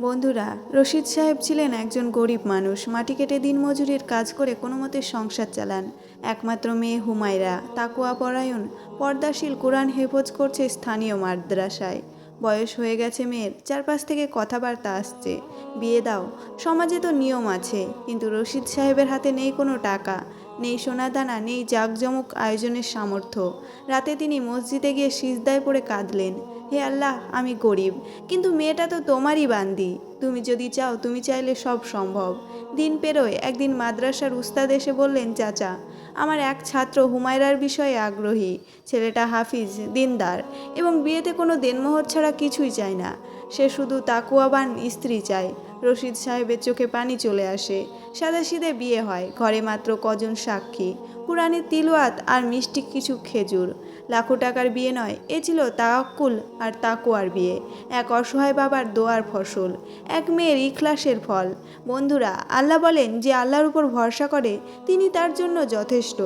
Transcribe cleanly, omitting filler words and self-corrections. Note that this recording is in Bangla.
বন্ধুরা, রশিদ সাহেব ছিলেন একজন গরিব মানুষ। মাটি কেটে দিনমজুরির কাজ করে কোনো মতে সংসার চালান। একমাত্র মেয়ে হুমায়রা তাকওয়া পরায়ণ, পর্দাশীল, কোরআন হেফজ করছে স্থানীয় মাদ্রাসায়। বয়স হয়ে গেছে মেয়ের, চারপাশ থেকে কথাবার্তা আসছে, বিয়ে দাও। সমাজে তো নিয়ম আছে, কিন্তু রশিদ সাহেবের হাতে নেই কোনো টাকা, নেই সোনাদানা, নেই জাঁকজমক আয়োজনের সামর্থ্য। রাতে তিনি মসজিদে গিয়ে সিজদায় পড়ে কাঁদলেন, হে আল্লাহ, আমি গরিব, কিন্তু মেয়েটা তো তোমারই বান্দি। তুমি যদি চাও, তুমি চাইলে সব সম্ভব। দিন পেরোয়, একদিন মাদ্রাসার উস্তাদ এসে বললেন, চাচা, আমার এক ছাত্র হুমায়রার বিষয়ে আগ্রহী। ছেলেটা হাফিজ, দিনদার, এবং বিয়েতে কোনো দেনমোহর ছাড়া কিছুই চায় না। সে শুধু তাকুয়াবান স্ত্রী চায়। রশিদ সাহেবের চোখে পানি চলে আসে। সাদাসিধে বিয়ে হয়, ঘরে মাত্র কজন সাক্ষী, কুরআনের তিলাওয়াত আর মিষ্টি কিছু খেজুর। লাখো টাকার বিয়ে নয়, এ ছিল তাওয়াক্কুল আর তাকওয়ার বিয়ে। এক অসহায় বাবার দোয়ার ফসল, এক মেয়ের ইখলাসের ফল। বন্ধুরা, আল্লাহ বলেন, যে আল্লাহর উপর ভরসা করে তিনি তার জন্য যথেষ্ট।